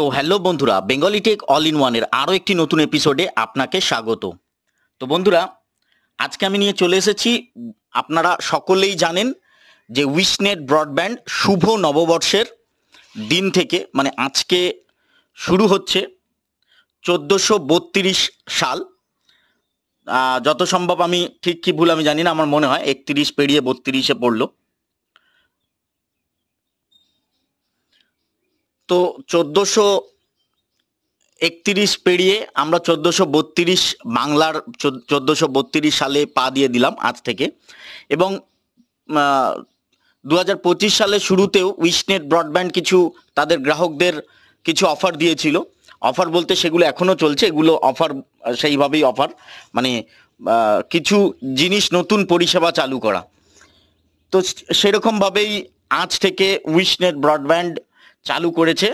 তো হ্যালো বন্ধুরা, Bengali tech all in ওয়ানের আরও একটি নতুন এপিসোডে আপনাকে স্বাগত। তো বন্ধুরা, আজকে আমি নিয়ে চলে এসেছি, আপনারা সকলেই জানেন যে উইশনেট ব্রডব্যান্ড শুভ নববর্ষের দিন থেকে মানে আজকে শুরু হচ্ছে 1432 সাল। যত সম্ভব, আমি ঠিক কি ভুল আমি জানি না, আমার মনে হয় 31 পেরিয়ে 32-এ পড়লো। তো 1431 পেরিয়ে আমরা 1432 বাংলার 1432 সালে পা দিয়ে দিলাম আজ থেকে। এবং 2025 সালের শুরুতেও উইশনেট ব্রডব্যান্ড কিছু তাদের গ্রাহকদের কিছু অফার দিয়েছিল। অফার বলতে সেগুলো এখনও চলছে, এগুলো অফার সেইভাবেই অফার, মানে কিছু জিনিস নতুন পরিষেবা চালু করা। তো সেরকমভাবেই আজ থেকে উইশনেট ব্রডব্যান্ড চালু করেছে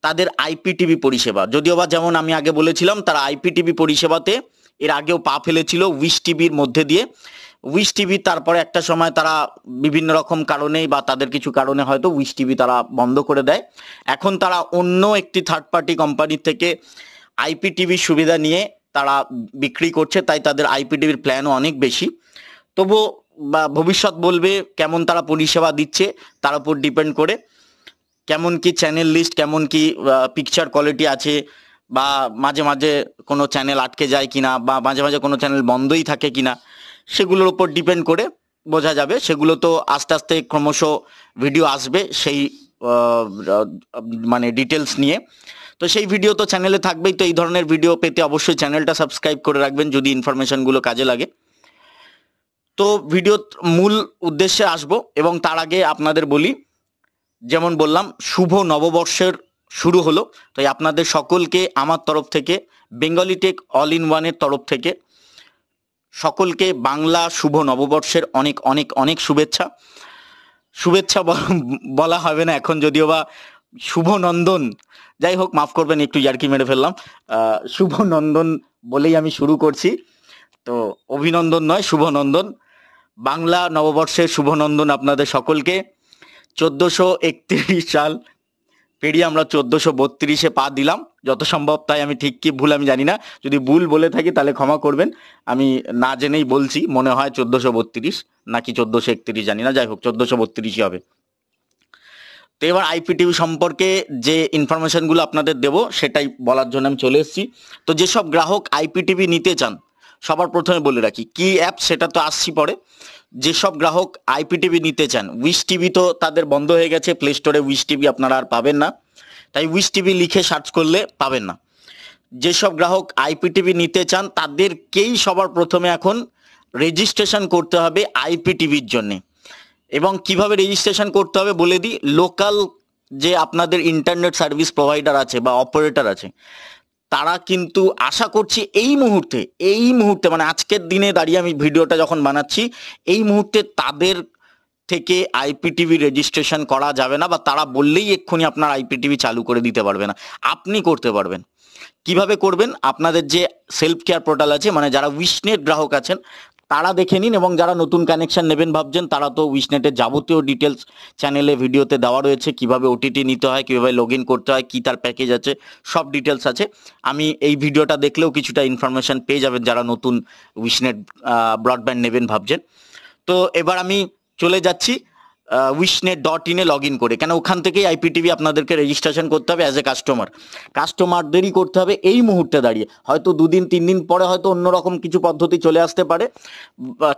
তাদের আইপিটিভি পরিষেবা। যদিও বা যেমন আমি আগে বলেছিলাম, তারা আইপিটিভি পরিষেবাতে এর আগেও পা ফেলেছিল উইশ টিভির মধ্যে দিয়ে। উইশ টিভি তারপরে একটা সময় তারা বিভিন্ন রকম কারণেই বা তাদের কিছু কারণে হয়তো উইশ টিভি তারা বন্ধ করে দেয়। এখন তারা অন্য একটি থার্ড পার্টি কোম্পানির থেকে আইপিটিভির সুবিধা নিয়ে তারা বিক্রি করছে, তাই তাদের আইপিটিভির প্ল্যানও অনেক বেশি। তবুও ভবিষ্যৎ বলবে কেমন তারা পরিষেবা দিচ্ছে, তার উপর ডিপেন্ড করে কেমন কি চ্যানেল লিস্ট, কেমন কি পিকচার কোয়ালিটি আছে, বা মাঝে মাঝে কোনো চ্যানেল আটকে যায় কিনা, বা মাঝে মাঝে কোনো চ্যানেল বন্ধই থাকে কিনা, সেগুলোর উপর ডিপেন্ড করে বোঝা যাবে। সেগুলো তো আস্তে আস্তে ক্রমশ ভিডিও আসবে সেই মানে ডিটেলস নিয়ে। তো সেই ভিডিও তো চ্যানেলে থাকবেই। তো এই ধরনের ভিডিও পেতে অবশ্যই চ্যানেলটা সাবস্ক্রাইব করে রাখবেন যদি ইনফরমেশনগুলো কাজে লাগে। তো ভিডিও মূল উদ্দেশ্যে আসবো, এবং তার আগে আপনাদের বলি, যেমন বললাম শুভ নববর্ষের শুরু হলো, তাই আপনাদের সকলকে আমার তরফ থেকে, বেঙ্গলি টেক অল ইন ওয়ানের তরফ থেকে সকলকে বাংলা শুভ নববর্ষের অনেক অনেক অনেক শুভেচ্ছা। শুভেচ্ছা বলা হবে না এখন, যদিও বা শুভ নন্দন, যাই হোক মাফ করবেন, একটু ইয়ার্কি মেরে ফেললাম। শুভ নন্দন বলেই আমি শুরু করছি। তো অভিনন্দন নয়, শুভ নন্দন। বাংলা নববর্ষের শুভ নন্দন আপনাদের সকলকে। 1431 সাল পেরিয়ে আমরা 1432-এ পা দিলাম যত সম্ভব, তাই আমি ঠিক কি ভুল আমি জানি না, যদি ভুল বলে থাকি তাহলে ক্ষমা করবেন। আমি না জেনেই বলছি, মনে হয় 1432 নাকি 1431 জানি না, যাই হোক 1432-ই হবে। তো এবার আইপিটিভি সম্পর্কে যে ইনফরমেশনগুলো আপনাদের দেবো সেটাই বলার জন্য আমি চলে এসেছি। তো যেসব গ্রাহক আইপিটিভি নিতে চান, সবার প্রথমে বলে রাখি কি অ্যাপ, সেটা তো আসছি পরে। যেসব গ্রাহক আইপিটিভি নিতে চান, উইশ টিভি তো তাদের বন্ধ হয়ে গেছে, প্লে স্টোরে উইশ টিভি আপনারা আর পাবেন না, তাই উইশ টিভি লিখে সার্চ করলে পাবেন না। যেসব গ্রাহক আইপিটিভি নিতে চান তাদেরকেই সবার প্রথমে এখন রেজিস্ট্রেশন করতে হবে আইপিটিভির জন্যে। এবং কিভাবে রেজিস্ট্রেশন করতে হবে বলে দিই। লোকাল যে আপনাদের ইন্টারনেট সার্ভিস প্রোভাইডার আছে বা অপারেটর আছে, তারা কিন্তু আশা করছি এই মুহূর্তে মানে আজকের দিনে দাঁড়িয়ে আমি ভিডিওটা যখন বানাচ্ছি, এই মুহূর্তে তাদের থেকে আইপিটিভি রেজিস্ট্রেশন করা যাবে না, বা তারা বললেই এক্ষুনি আপনার আইপিটিভি চালু করে দিতে পারবে না। আপনি করতে পারবেন। কিভাবে করবেন? আপনাদের যে সেলফ কেয়ার পোর্টাল আছে, মানে যারা উইশনেট গ্রাহক আছেন তারা দেখে নিন, এবং যারা নতুন কানেকশন নেবেন ভাবছেন তারা তো উইশনেটের যাবতীয় ডিটেলস চ্যানেলে ভিডিওতে দেওয়া রয়েছে, কিভাবে ওটিটি নিতে হয়, কিভাবে লগ ইন করতে হয়, কি তার প্যাকেজ আছে, সব ডিটেলস আছে। আমি এই ভিডিওটা দেখলেও কিছুটা ইনফরমেশন পেয়ে যাবেন যারা নতুন উইশনেট ব্রডব্যান্ড নেবেন ভাবছেন। তো এবার আমি চলে যাচ্ছি wishnet.in-এ লগ ইন করে, কেন ওখান থেকেই আইপিটিভি আপনাদেরকে রেজিস্ট্রেশন করতে হবে অ্যাজ এ কাস্টমারদেরই করতে হবে এই মুহূর্তে দাঁড়িয়ে। হয়তো 2-3 দিন পরে হয়তো অন্যরকম কিছু পদ্ধতি চলে আসতে পারে,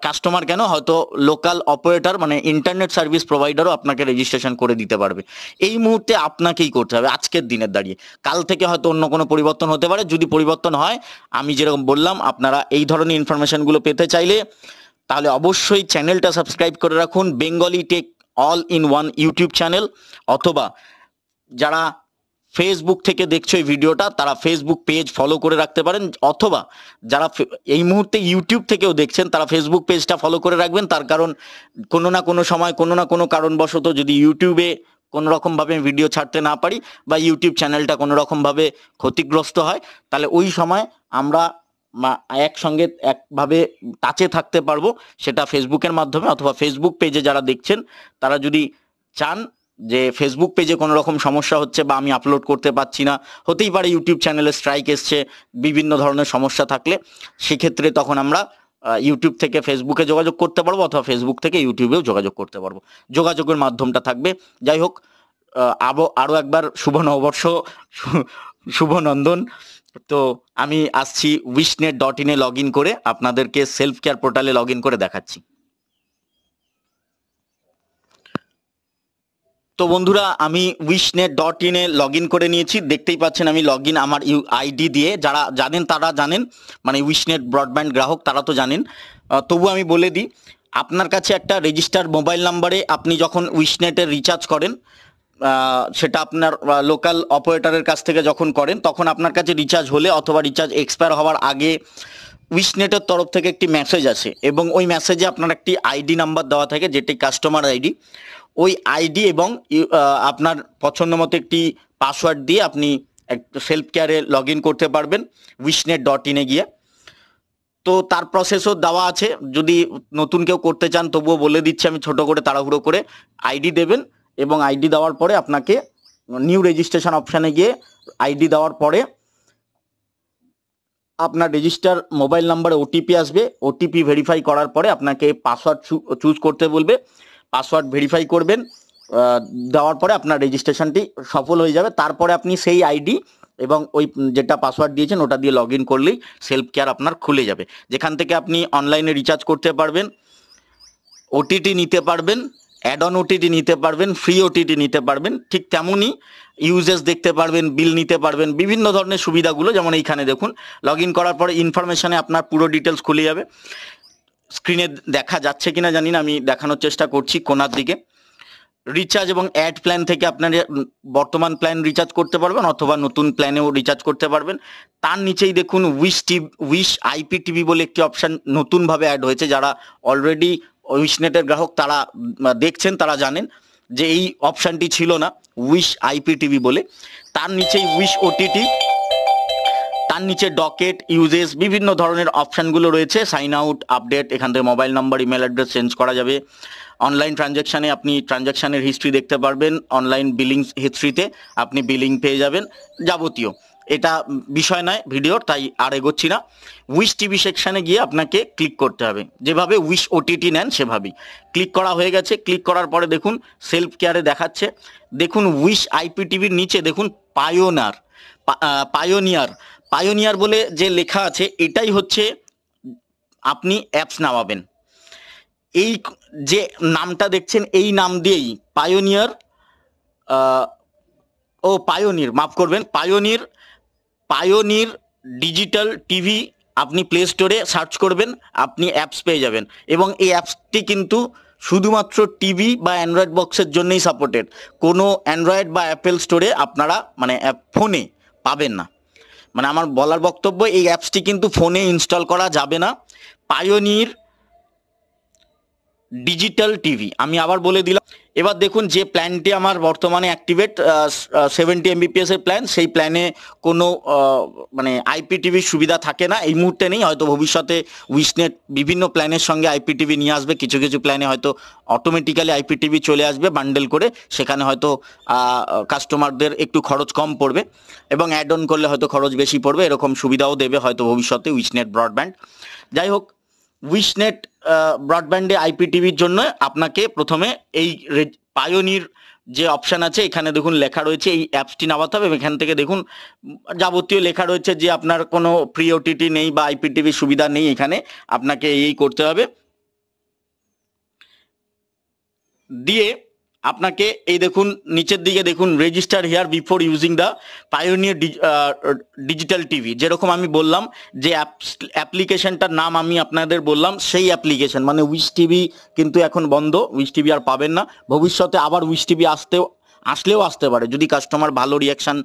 কাস্টমার কেন, হয়তো লোকাল অপারেটর মানে ইন্টারনেট সার্ভিস প্রোভাইডারও আপনাকে রেজিস্ট্রেশন করে দিতে পারবে। এই মুহূর্তে আপনাকেই করতে হবে আজকের দিনের দাঁড়িয়ে। কাল থেকে হয়তো অন্য কোনো পরিবর্তন হতে পারে, যদি পরিবর্তন হয় আমি যেরকম বললাম, আপনারা এই ধরনের ইনফরমেশনগুলো পেতে চাইলে তাহলে অবশ্যই চ্যানেলটা সাবস্ক্রাইব করে রাখুন, Bengali tech all in one YouTube channel. অথবা যারা ফেসবুক থেকে দেখছো এই ভিডিওটা, তারা ফেসবুক পেজ ফলো করে রাখতে পারেন। অথবা যারা এই মুহূর্তে ইউটিউব থেকেও দেখছেন, তারা ফেসবুক পেজটা ফলো করে রাখবেন। তার কারণ কোনো না কোনো সময় কোনো না কোনো কারণবশত যদি ইউটিউবে কোনো রকমভাবে ভিডিও ছাড়তে না পারি, বা ইউটিউব চ্যানেলটা কোনো রকমভাবে ক্ষতিগ্রস্ত হয়, তাহলে ওই সময় আমরা একসঙ্গে একভাবে টাচে থাকতে পারবো, সেটা ফেসবুকের মাধ্যমে। অথবা ফেসবুক পেজে যারা দেখছেন তারা যদি চান যে ফেসবুক পেজে কোনো রকম সমস্যা হচ্ছে বা আমি আপলোড করতে পারছি না, হতেই পারে ইউটিউব চ্যানেলে স্ট্রাইক এসছে, বিভিন্ন ধরনের সমস্যা থাকলে সেক্ষেত্রে তখন আমরা ইউটিউব থেকে ফেসবুকে যোগাযোগ করতে পারবো, অথবা ফেসবুক থেকে ইউটিউবেও যোগাযোগ করতে পারবো। যোগাযোগের মাধ্যমটা থাকবে। যাই হোক, আরও একবার শুভ নববর্ষ, শুভ নন্দন। তো আমি আসছি wishnet.in লগ ইন করে, আপনাদেরকে সেলফ কেয়ার পোর্টালে লগ ইন করে দেখাচ্ছি। তো বন্ধুরা, আমি wishnet.in লগ ইন করে নিয়েছি। দেখতেই পাচ্ছেন আমি লগ ইন আমার আইডি দিয়ে, যারা জানেন তারা জানেন, মানে উইশনেট ব্রডব্যান্ড গ্রাহক তারা তো জানেন। তবু আমি বলে দিই, আপনার কাছে একটা রেজিস্টার্ড মোবাইল নাম্বারে আপনি যখন উইশনেটের রিচার্জ করেন, সেটা আপনার লোকাল অপারেটরের কাছ থেকে যখন করেন, তখন আপনার কাছে রিচার্জ হলে অথবা রিচার্জ এক্সপায়ার হওয়ার আগে উইশনেটের তরফ থেকে একটি মেসেজ আসে, এবং ওই মেসেজে আপনার একটি আইডি নাম্বার দেওয়া থাকে, যেটি কাস্টমার আইডি। ওই আইডি এবং আপনার পছন্দ মতো একটি পাসওয়ার্ড দিয়ে আপনি সেলফ কেয়ারে লগ ইন করতে পারবেন wishnet.in গিয়ে। তো তার প্রসেসও দেওয়া আছে, যদি নতুন কেউ করতে চান তবুও বলে দিচ্ছি আমি ছোট করে, তাড়াহুড়ো করে। আইডি দেবেন, এবং আইডি দেওয়ার পরে আপনাকে নিউ রেজিস্ট্রেশন অপশানে গিয়ে আইডি দেওয়ার পরে আপনার রেজিস্টার মোবাইল নাম্বারে ওটিপি আসবে। ওটিপি ভেরিফাই করার পরে আপনাকে পাসওয়ার্ড চুজ করতে বলবে, পাসওয়ার্ড ভেরিফাই করবেন, দেওয়ার পরে আপনার রেজিস্ট্রেশনটি সফল হয়ে যাবে। তারপরে আপনি সেই আইডি এবং ওই যেটা পাসওয়ার্ড দিয়েছেন ওটা দিয়ে লগ ইন করলেই সেলফ কেয়ার আপনার খুলে যাবে, যেখান থেকে আপনি অনলাইনে রিচার্জ করতে পারবেন, ওটিটি নিতে পারবেন, অ্যাড অন ওটিটি নিতে পারবেন, ফ্রি ওটিটি নিতে পারবেন, ঠিক তেমনই ইউজেস দেখতে পারবেন, বিল নিতে পারবেন, বিভিন্ন ধরনের সুবিধাগুলো। যেমন এইখানে দেখুন, লগ ইন করার পরে ইনফরমেশনে আপনার পুরো ডিটেলস খুলে যাবে। স্ক্রিনে দেখা যাচ্ছে কিনা জানি না, আমি দেখানোর চেষ্টা করছি কোনার দিকে। রিচার্জ এবং অ্যাড প্ল্যান থেকে আপনার বর্তমান প্ল্যান রিচার্জ করতে পারবেন, অথবা নতুন প্ল্যানেও রিচার্জ করতে পারবেন। তার নিচেই দেখুন উইশ আইপিটিভি বলে একটি অপশান নতুনভাবে অ্যাড হয়েছে। যারা অলরেডি উইশনেটের গ্রাহক তারা দেখছেন, তারা জানেন যে এই অপশানটি ছিল না, উইশ আইপিটিভি বলে। তার নিচেই উইশ ওটিটি, তার নিচে ডকেট, ইউজেস, বিভিন্ন ধরনের অপশানগুলো রয়েছে। সাইন আউট, আপডেট, এখান থেকে mobile number, email address change করা যাবে। অনলাইন ট্রানজ্যাকশানে আপনি ট্রানজ্যাকশানের হিস্ট্রি দেখতে পারবেন, অনলাইন বিলিং হিস্ট্রিতে আপনি বিলিং পেয়ে যাবেন, যাবতীয়। এটা বিষয় নয় ভিডিওর, তাই আর এগোচ্ছি না। উইশ টিভি সেকশানে গিয়ে আপনাকে ক্লিক করতে হবে, যেভাবে উইশ ওটিটি নেন সেভাবেই। ক্লিক করা হয়ে গেছে। ক্লিক করার পরে দেখুন সেলফ কেয়ারে দেখাচ্ছে, দেখুন উইশ আইপিটিভির নিচে দেখুন পায়োনিয়ার বলে যে লেখা আছে, এটাই হচ্ছে আপনি অ্যাপস নামাবেন। এই যে নামটা দেখছেন, এই নাম দিয়েই পায়োনির ডিজিটাল টিভি আপনি প্লে স্টোরে সার্চ করবেন, আপনি অ্যাপস পেয়ে যাবেন। এবং এই অ্যাপসটি কিন্তু শুধুমাত্র টিভি বা অ্যান্ড্রয়েড বক্সের জন্যই সাপোর্টেড। কোনো অ্যান্ড্রয়েড বা অ্যাপেল স্টোরে আপনারা মানে ফোনে পাবেন না। মানে আমার বলার বক্তব্য, এই অ্যাপসটি কিন্তু ফোনে ইনস্টল করা যাবে না। পায়োনির ডিজিটাল টিভি, আমি আবার বলে দিলাম। এবার দেখুন যে প্ল্যানটি আমার বর্তমানে অ্যাক্টিভেট 70 MBPS এর প্ল্যান, সেই প্ল্যানে কোনো মানে আইপিটিভির সুবিধা থাকে না, এই মুহূর্তে নেই। হয়তো ভবিষ্যতে উইশনেট বিভিন্ন প্ল্যানের সঙ্গে আইপিটিভি নিয়ে আসবে। কিছু কিছু প্ল্যানে হয়তো অটোমেটিক্যালি আইপিটিভি চলে আসবে বান্ডেল করে, সেখানে হয়তো কাস্টমারদের একটু খরচ কম পড়বে, এবং অ্যাড অন করলে হয়তো খরচ বেশি পড়বে, এরকম সুবিধাও দেবে হয়তো ভবিষ্যতে উইশনেট ব্রডব্যান্ড। যাই হোক, উইশনেট ব্রডব্যান্ডে আইপিটিভির জন্য আপনাকে প্রথমে এই পায়োনির যে অপশান আছে, এখানে দেখুন লেখা রয়েছে এই অ্যাপসটি নামাতে হবে। এখান থেকে দেখুন যাবতীয় লেখা রয়েছে যে আপনার কোনো প্রি ওটিটি নেই বা আইপিটিভির সুবিধা নেই, এখানে আপনাকে এই করতে হবে। দিয়ে আপনাকে এই দেখুন নিচের দিকে দেখুন, register here before using the Pioneer digital TV. যেরকম আমি বললাম যে অ্যাপ্লিকেশনটার নাম আমি আপনাদের বললাম, সেই অ্যাপ্লিকেশন মানে উইশ টিভি কিন্তু এখন বন্ধ, উইশ টিভি আর পাবেন না। ভবিষ্যতে আবার উইশ টিভি আসলেও আসতে পারে, যদি কাস্টমার ভালো রিয়াকশান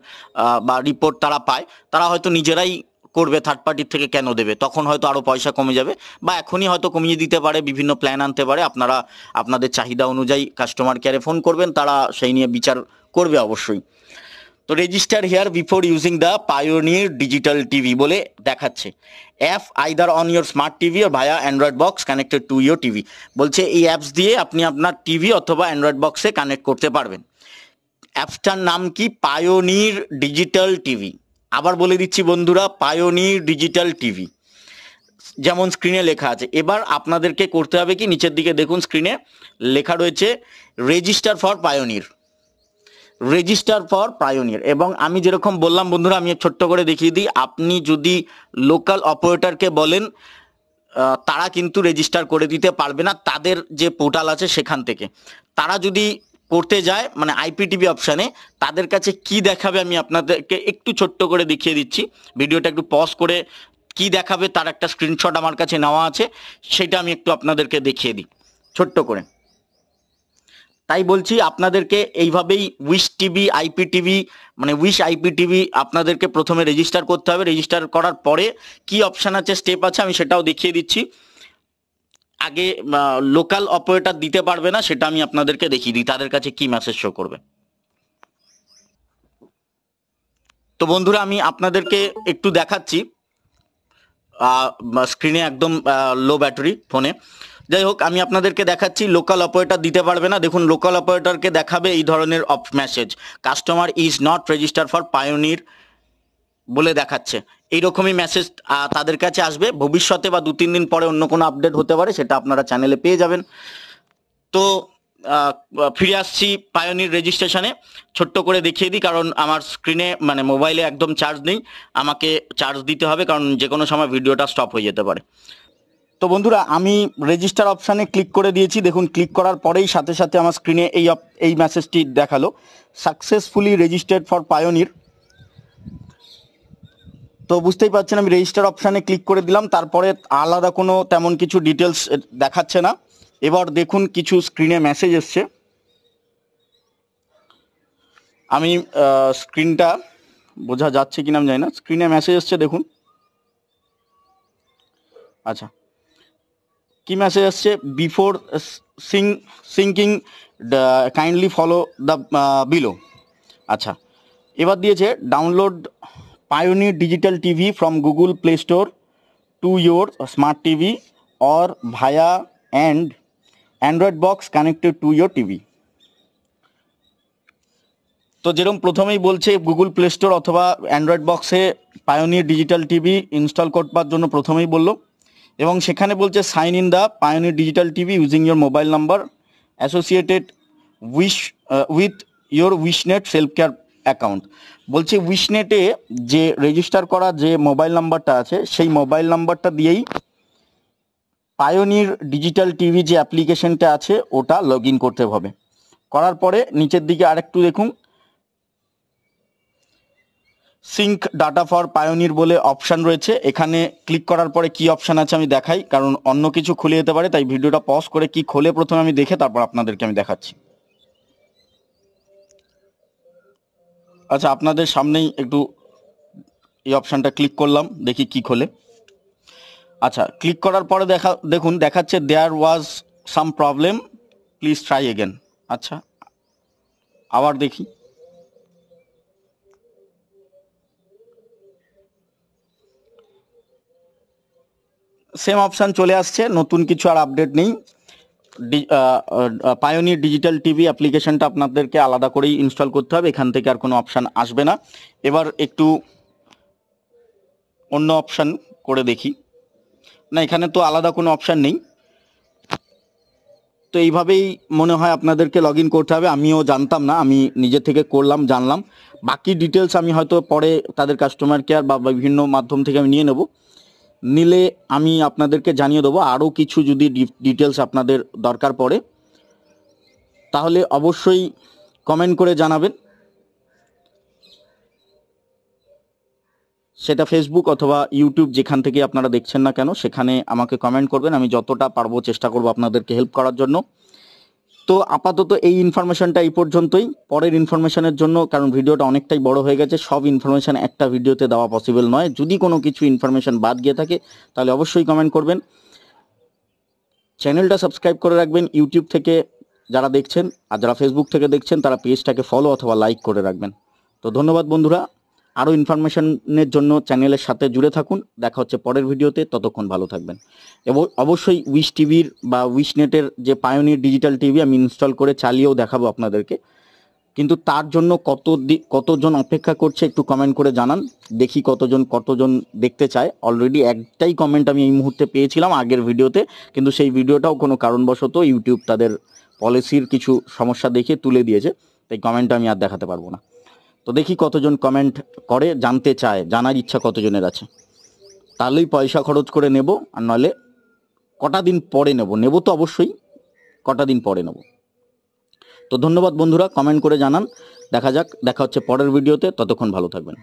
বা রিপোর্ট তারা পায়, তারা হয়তো নিজেরাই করবে, থার্ড পার্টির থেকে কেন দেবে, তখন হয়তো আরও পয়সা কমে যাবে, বা এখনই হয়তো কমিয়ে দিতে পারে, বিভিন্ন প্ল্যান আনতে পারে। আপনারা আপনাদের চাহিদা অনুযায়ী কাস্টমার কেয়ারে ফোন করবেন, তারা সেই নিয়ে বিচার করবে অবশ্যই। তো register here before using the Pioneer digital TV বলে দেখাচ্ছে। App either on your smart TV or via Android box connected to your TV. বলছে এই অ্যাপস দিয়ে আপনি আপনার টিভি অথবা অ্যান্ড্রয়েড বক্সে কানেক্ট করতে পারবেন। অ্যাপসটার নাম কি? পায়োনির ডিজিটাল টিভি। আবার বলে দিচ্ছি বন্ধুরা, পায়োনির ডিজিটাল টিভি, যেমন স্ক্রিনে লেখা আছে। এবার আপনাদেরকে করতে হবে কি, নিচের দিকে দেখুন স্ক্রিনে লেখা রয়েছে রেজিস্টার ফর পায়োনির, রেজিস্টার ফর পায়োনির। এবং আমি যেরকম বললাম বন্ধুরা, আমি ছোট্ট করে দেখিয়ে দিই, আপনি যদি লোকাল অপারেটরকে বলেন তারা কিন্তু রেজিস্টার করে দিতে পারবে না, তাদের যে পোর্টাল আছে সেখান থেকে। তারা যদি করতে যায় মানে আইপিটিভি অপশানে, তাদের কাছে কি দেখাবে আমি আপনাদেরকে একটু ছোট্ট করে দেখিয়ে দিচ্ছি। ভিডিওটা একটু পজ করে কি দেখাবে তার একটা স্ক্রিনশট আমার কাছে নেওয়া আছে, সেটা আমি একটু আপনাদেরকে দেখিয়ে দিই ছোট্ট করে। তাই বলছি আপনাদেরকে এইভাবেই উইশ টিভি আইপিটিভি মানে উইশ আইপিটিভি আপনাদেরকে প্রথমে রেজিস্টার করতে হবে। রেজিস্টার করার পরে কি অপশান আছে, স্টেপ আছে, আমি সেটাও দেখিয়ে দিচ্ছি। আগে লোকাল অপারেটর দিতে পারবে না, সেটা আমি আপনাদেরকে দেখিয়ে দিই তাদের কাছে কি মেসেজ শো করবে। তো বন্ধুরা আমি আপনাদেরকে একটু দেখাচ্ছি, স্ক্রিনে একদম লো ব্যাটারি ফোনে। যাই হোক, আমি আপনাদেরকে দেখাচ্ছি লোকাল অপারেটর দিতে পারবে না। দেখুন লোকাল অপারেটরকে দেখাবে এই ধরনের message, customer is not register for Pioneer বলে দেখাচ্ছে। এইরকমই মেসেজ তাদের কাছে আসবে। ভবিষ্যতে বা 2-3 দিন পরে অন্য কোনো আপডেট হতে পারে, সেটা আপনারা চ্যানেলে পেয়ে যাবেন। তো ফিরে আসছি পায়োনির রেজিস্ট্রেশনে। ছোট্ট করে দেখিয়ে দিই, কারণ আমার স্ক্রিনে মানে মোবাইলে একদম চার্জ নেই, আমাকে চার্জ দিতে হবে, কারণ যে কোনো সময় ভিডিওটা স্টপ হয়ে যেতে পারে। তো বন্ধুরা আমি রেজিস্টার অপশানে ক্লিক করে দিয়েছি। দেখুন ক্লিক করার পরেই সাথে সাথে আমার স্ক্রিনে এই মেসেজটি দেখালো, সাকসেসফুলি রেজিস্টার্ড ফর পায়োনির। তো বুঝতেই পারছেন আমি রেজিস্টার অপশানে ক্লিক করে দিলাম, তারপরে আলাদা কোনো তেমন কিছু ডিটেলস দেখাচ্ছে না। এবার দেখুন কিছু স্ক্রিনে মেসেজ এসছে, আমি স্ক্রিনটা বোঝা যাচ্ছে কিনা আমি জানি না, স্ক্রিনে মেসেজ এসছে দেখুন। আচ্ছা, কি মেসেজ আসছে? Before syncing kindly follow the below. আচ্ছা, এবার দিয়েছে download Pioneer digital TV from Google Play Store to your smart TV or via and Android box connected to your TV. তো যেরকম প্রথমেই বলছে গুগল প্লে স্টোর অথবা Android বক্সে Pioneer digital TV install করবার জন্য প্রথমেই বললো, এবং সেখানে বলছে sign in the Pioneer digital TV using your mobile number associated with your Wishnet self care account. বলছে উইশনেটে যে রেজিস্টার করা যে মোবাইল নাম্বারটা আছে সেই মোবাইল নাম্বারটা দিয়েই পায়োনির ডিজিটাল টিভি যে অ্যাপ্লিকেশনটা আছে ওটা লগ ইন করতে হবে। করার পরে নিচের দিকে আরেকটু দেখুন, সিঙ্ক ডাটা ফর পায়োনির বলে অপশান রয়েছে। এখানে ক্লিক করার পরে কি অপশান আছে আমি দেখাই, কারণ অন্য কিছু খুলে যেতে পারে, তাই ভিডিওটা পজ করে কি খোলে প্রথমে আমি দেখে তারপর আপনাদেরকে আমি দেখাচ্ছি। আচ্ছা, আপনাদের সামনেই একটু এই অপশানটা ক্লিক করলাম, দেখি কি খোলে। আচ্ছা, ক্লিক করার পরে দেখুন দেখাচ্ছে there was some problem, please try again. আচ্ছা, আবার দেখি। সেম অপশান চলে আসছে, নতুন কিছু আর আপডেট নেই। পায়োনির ডিজিটাল টিভি অ্যাপ্লিকেশনটা আপনাদেরকে আলাদা করেই ইনস্টল করতে হবে, এখান থেকে আর কোনো অপশান আসবে না। এবার একটু অন্য অপশান করে দেখি, না এখানে তো আলাদা কোনো অপশান নেই। তো এইভাবেই মনে হয় আপনাদেরকে লগ ইন করতে হবে। আমিও জানতাম না, আমি নিজে থেকে করলাম, জানলাম। বাকি ডিটেলস আমি হয়তো পরে তাদের কাস্টমার কেয়ার বা বিভিন্ন মাধ্যম থেকে আমি নিয়ে নেব, নিলে আমি আপনাদেরকে জানিয়ে দেবো। আরও কিছু যদি ডিটেলস আপনাদের দরকার পড়ে তাহলে অবশ্যই কমেন্ট করে জানাবেন, সেটা ফেসবুক অথবা ইউটিউব যেখান থেকে আপনারা দেখছেন না কেন সেখানে আমাকে কমেন্ট করবেন, আমি যতটা পারবো চেষ্টা করব আপনাদেরকে হেল্প করার জন্য। তো আপাতত এই ইনফরমেশনটা এই পর্যন্তই। পরের ইনফরমেশনের জন্য, কারণ ভিডিওটা অনেকটাই বড় হয়ে গেছে, সব ইনফরমেশন একটা ভিডিওতে দেওয়া পসিবল নয়। যদি কোনো কিছু ইনফরমেশন বাদ গিয়ে থাকে তাহলে অবশ্যই কমেন্ট করবেন। চ্যানেলটা সাবস্ক্রাইব করে রাখবেন ইউটিউব থেকে যারা দেখছেন, আর যারা ফেসবুক থেকে দেখছেন তারা পেজটাকে ফলো অথবা লাইক করে রাখবেন। তো ধন্যবাদ বন্ধুরা, আরও ইনফরমেশনের জন্য চ্যানেলের সাথে জুড়ে থাকুন। দেখা হচ্ছে পরের ভিডিওতে, ততক্ষণ ভালো থাকবেন। এবং অবশ্যই উইশ টিভির বা উইশ নেটের যে পায়োনিয়ার ডিজিটাল টিভি আমি ইনস্টল করে চালিয়েও দেখাবো আপনাদেরকে, কিন্তু তার জন্য কতজন অপেক্ষা করছে একটু কমেন্ট করে জানান, দেখি কতজন দেখতে চায়। অলরেডি একটাই কমেন্ট আমি এই মুহূর্তে পেয়েছিলাম আগের ভিডিওতে, কিন্তু সেই ভিডিওটাও কোনো কারণবশত ইউটিউব তাদের পলিসির কিছু সমস্যা দেখে তুলে দিয়েছে, তাই কমেন্টটা আমি আর দেখাতে পারবো না। তো দেখি কতজন কমেন্ট করে, জানতে চায়, জানার ইচ্ছা কতজনের আছে, তাহলেই পয়সা খরচ করে নেব, আর নইলে কটা দিন পরে নেব তো অবশ্যই, কটা দিন পরে নেব। তো ধন্যবাদ বন্ধুরা, কমেন্ট করে জানান। দেখা হচ্ছে পরের ভিডিওতে, ততক্ষণ ভালো থাকবেন।